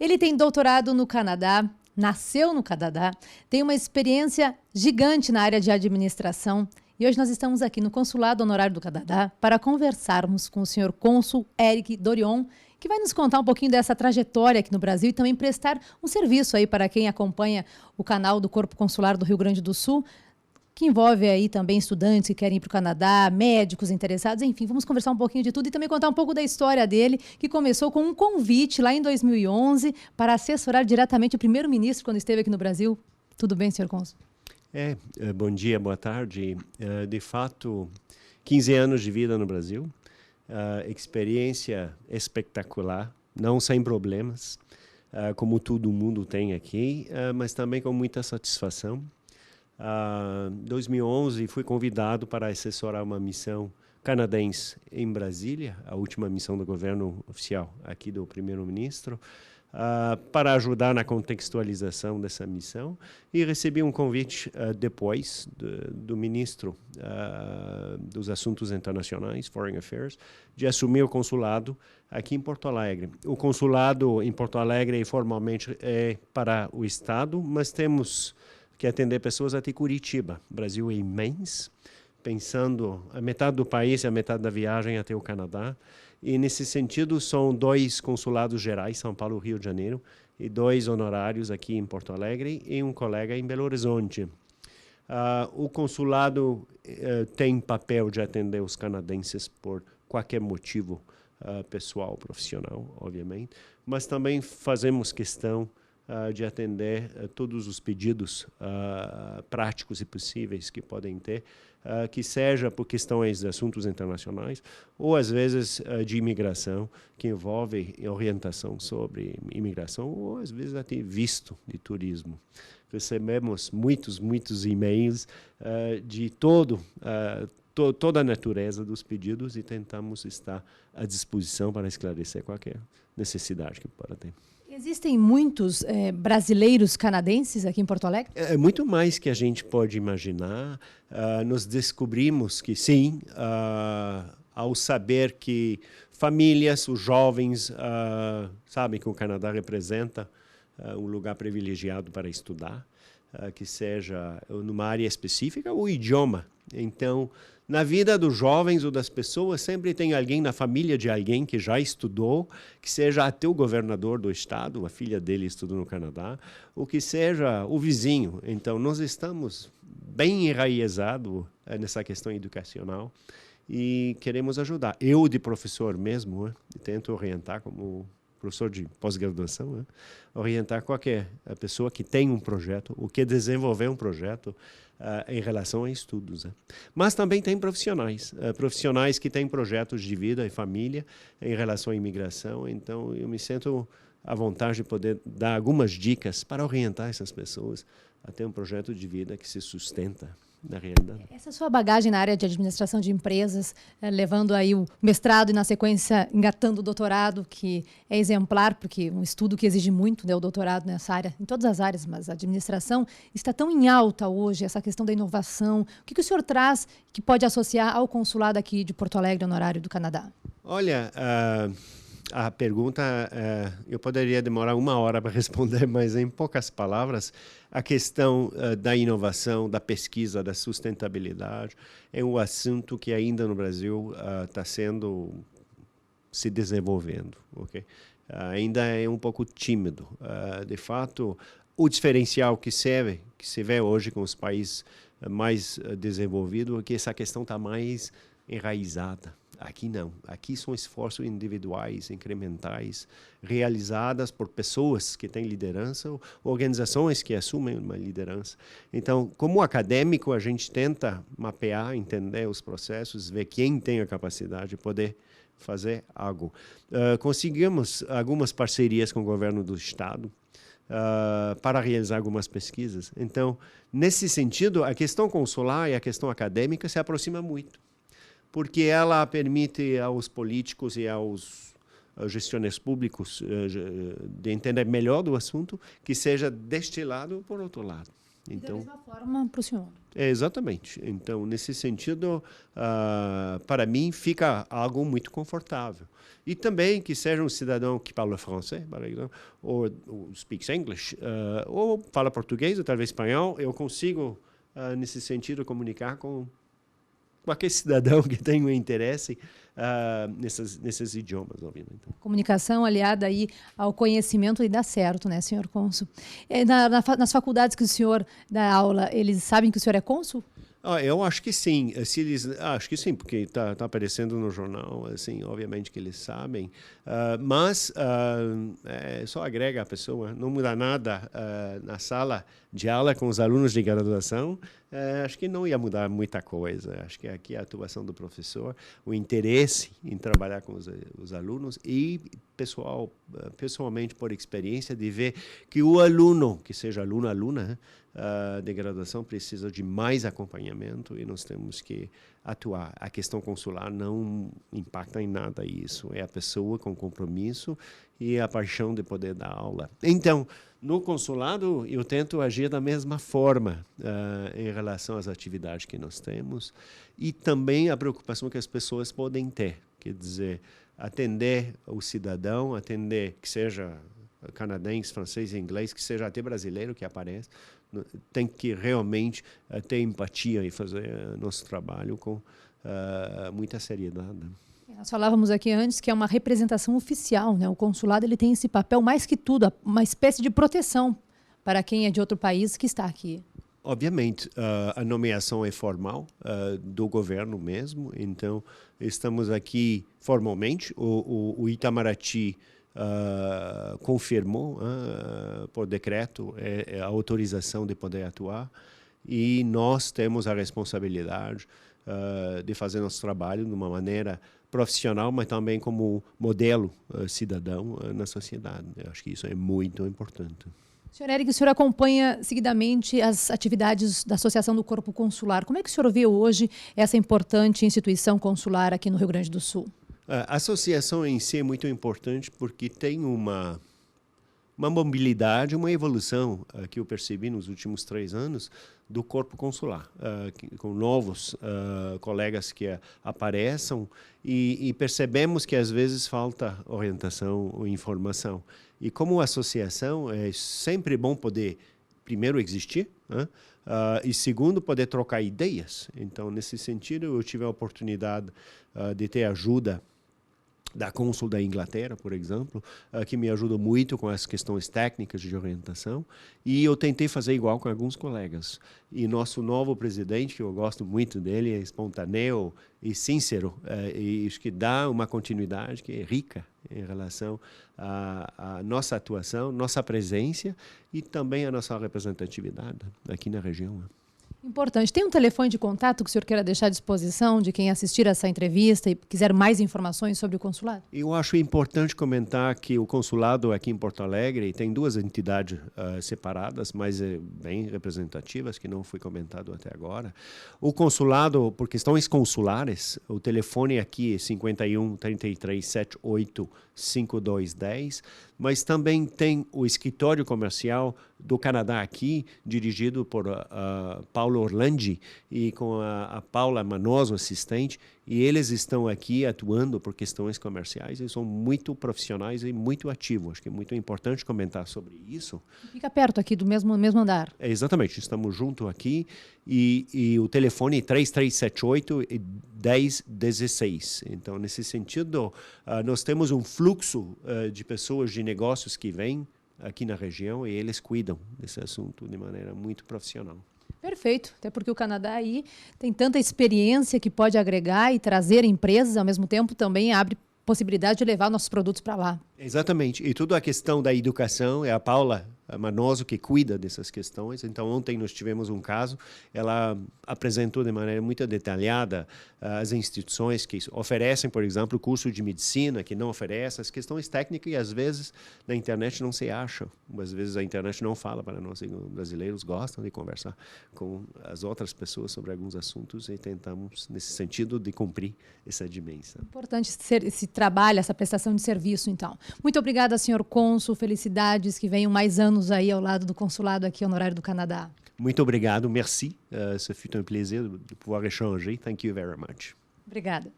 Ele tem doutorado no Canadá, nasceu no Canadá, tem uma experiência gigante na área de administração e hoje nós estamos aqui no Consulado Honorário do Canadá para conversarmos com o senhor cônsul Éric Dorion, que vai nos contar um pouquinho dessa trajetória aqui no Brasil e também prestar um serviço aí para quem acompanha o canal do Corpo Consular do Rio Grande do Sul, que envolve aí também estudantes que querem ir para o Canadá, médicos interessados, enfim, vamos conversar um pouquinho de tudo e também contar um pouco da história dele, que começou com um convite lá em 2011 para assessorar diretamente o primeiro-ministro quando esteve aqui no Brasil. Tudo bem, senhor cônsul? Bom dia, boa tarde. De fato, 15 anos de vida no Brasil, experiência espetacular, não sem problemas, como todo mundo tem aqui, mas também com muita satisfação. Em 2011, fui convidado para assessorar uma missão canadense em Brasília, a última missão do governo oficial aqui do primeiro-ministro, para ajudar na contextualização dessa missão. E recebi um convite depois do ministro dos Assuntos Internacionais, Foreign Affairs, de assumir o consulado aqui em Porto Alegre. O consulado em Porto Alegre formalmente é para o Estado, mas temos que atender pessoas até Curitiba. O Brasil é imenso, pensando a metade do país e a metade da viagem até o Canadá. E, nesse sentido, são 2 consulados gerais, São Paulo e Rio de Janeiro, e 2 honorários aqui em Porto Alegre e um colega em Belo Horizonte. O consulado tem papel de atender os canadenses por qualquer motivo pessoal, profissional, obviamente, mas também fazemos questão de atender todos os pedidos práticos e possíveis que podem ter, que seja por questões de assuntos internacionais ou, às vezes, de imigração, que envolve orientação sobre imigração ou, às vezes, até visto de turismo. Recebemos muitos e-mails de toda a natureza dos pedidos e tentamos estar à disposição para esclarecer qualquer necessidade que possa ter. Existem muitos brasileiros canadenses aqui em Porto Alegre? É muito mais que a gente pode imaginar. Nós descobrimos que sim, ao saber que famílias, os jovens, sabem que o Canadá representa um lugar privilegiado para estudar, que seja numa área específica ou idioma. Então, na vida dos jovens ou das pessoas, sempre tem alguém na família de alguém que já estudou, que seja até o governador do estado, a filha dele estudou no Canadá, ou que seja o vizinho. Então, nós estamos bem enraizados nessa questão educacional e queremos ajudar. Eu, de professor mesmo, tento orientar como professor de pós-graduação, orientar qualquer pessoa que tem um projeto ou que desenvolver um projeto em relação a estudos. Mas também tem profissionais que têm projetos de vida e família em relação à imigração. Então, eu me sinto à vontade de poder dar algumas dicas para orientar essas pessoas a ter um projeto de vida que se sustenta na realidade. Essa sua bagagem na área de administração de empresas, levando aí o mestrado e, na sequência, engatando o doutorado, que é exemplar, porque um estudo que exige muito, né, o doutorado nessa área, em todas as áreas, mas a administração está tão em alta hoje, essa questão da inovação. O que o senhor traz que pode associar ao consulado aqui de Porto Alegre, honorário do Canadá? Olha, a pergunta, eu poderia demorar 1 hora para responder, mas em poucas palavras, a questão da inovação, da pesquisa, da sustentabilidade é um assunto que ainda no Brasil está se desenvolvendo. Okay? Ainda é um pouco tímido. De fato, o diferencial que se vê hoje com os países mais desenvolvidos é que essa questão está mais enraizada. Aqui não. Aqui são esforços individuais, incrementais, realizadas por pessoas que têm liderança ou organizações que assumem uma liderança. Então, como acadêmico, a gente tenta mapear, entender os processos, ver quem tem a capacidade de poder fazer algo. Conseguimos algumas parcerias com o governo do estado para realizar algumas pesquisas. Então, nesse sentido, a questão consular e a questão acadêmica se aproximam muito, porque ela permite aos políticos e aos gestores públicos de entender melhor do assunto, que seja destilado por outro lado. Então, da mesma forma para o senhor. Exatamente. Então, nesse sentido, para mim, fica algo muito confortável. E também que seja um cidadão que fala francês, por exemplo, ou speaks English, ou fala português, ou talvez espanhol, eu consigo, nesse sentido, comunicar com qualquer cidadão que tenha um interesse nesses idiomas, obviamente. Comunicação aliada aí ao conhecimento e dá certo, né, senhor cônsul? Nas faculdades que o senhor dá aula, eles sabem que o senhor é cônsul? Eu acho que sim. Acho que sim, porque está aparecendo no jornal, assim, obviamente que eles sabem. Mas só agrega a pessoa, não muda nada na sala de aula com os alunos de graduação. Acho que não ia mudar muita coisa. Acho que aqui a atuação do professor, o interesse em trabalhar com os alunos e pessoalmente por experiência de ver que o aluno, que seja aluno, aluna, de graduação precisa de mais acompanhamento e nós temos que atuar. A questão consular não impacta em nada isso. É a pessoa com compromisso e a paixão de poder dar aula. Então, no consulado, eu tento agir da mesma forma em relação às atividades que nós temos e também a preocupação que as pessoas podem ter. Quer dizer, atender o cidadão, atender que seja canadense, francês e inglês, que seja até brasileiro que aparece, tem que realmente ter empatia e fazer nosso trabalho com muita seriedade. Nós falávamos aqui antes que é uma representação oficial, né? O consulado ele tem esse papel, mais que tudo, uma espécie de proteção para quem é de outro país que está aqui. Obviamente, a nomeação é formal do governo mesmo, então estamos aqui formalmente. O Itamaraty confirmou por decreto a autorização de poder atuar e nós temos a responsabilidade de fazer nosso trabalho de uma maneira profissional, mas também como modelo cidadão na sociedade. Eu acho que isso é muito importante. Senhor Eric, o senhor acompanha seguidamente as atividades da Associação do Corpo Consular. Como é que o senhor vê hoje essa importante instituição consular aqui no Rio Grande do Sul? A associação em si é muito importante porque tem uma mobilidade, uma evolução que eu percebi nos últimos 3 anos do corpo consular, com novos colegas que apareçam e percebemos que às vezes falta orientação ou informação. E como associação é sempre bom poder, primeiro, existir, e segundo, poder trocar ideias. Então, nesse sentido, eu tive a oportunidade de ter ajuda da cônsul da Inglaterra, por exemplo, que me ajudou muito com as questões técnicas de orientação, e eu tentei fazer igual com alguns colegas. E nosso novo presidente, que eu gosto muito dele, é espontâneo e sincero, e acho que dá uma continuidade que é rica em relação à nossa atuação, nossa presença e também a nossa representatividade aqui na região. Importante. Tem um telefone de contato que o senhor queira deixar à disposição de quem assistir essa entrevista e quiser mais informações sobre o consulado? Eu acho importante comentar que o consulado aqui em Porto Alegre tem 2 entidades separadas, mas bem representativas, que não foi comentado até agora. O consulado, por questões consulares, o telefone aqui é 51 33 78 5210, mas também tem o escritório comercial do Canadá aqui, dirigido por Paulo Orlandi e com a Paula Manoso, assistente, e eles estão aqui atuando por questões comerciais e são muito profissionais e muito ativos. Acho que é muito importante comentar sobre isso. Fica perto aqui do mesmo andar. Exatamente, estamos juntos aqui e o telefone é 3378 1016. Então, nesse sentido, nós temos um fluxo de pessoas, de negócios que vêm aqui na região e eles cuidam desse assunto de maneira muito profissional. Perfeito, até porque o Canadá aí tem tanta experiência que pode agregar e trazer empresas, ao mesmo tempo também abre possibilidade de levar nossos produtos para lá. Exatamente, e toda a questão da educação é a Paula Manoso que cuida dessas questões. Então, ontem nós tivemos um caso, ela apresentou de maneira muito detalhada as instituições que oferecem, por exemplo, curso de medicina, que não oferecem, as questões técnicas e às vezes na internet não se acham. Às vezes a internet não fala para nós, brasileiros gostam de conversar com as outras pessoas sobre alguns assuntos e tentamos, nesse sentido, de cumprir essa dimensão. Importante esse trabalho, essa prestação de serviço, então. Muito obrigada, senhor cônsul, felicidades, que venham mais anos aí ao lado do consulado aqui honorário do Canadá. Muito obrigado, merci. Ce fut un plaisir de pouvoir échanger. Thank you very much. Obrigada.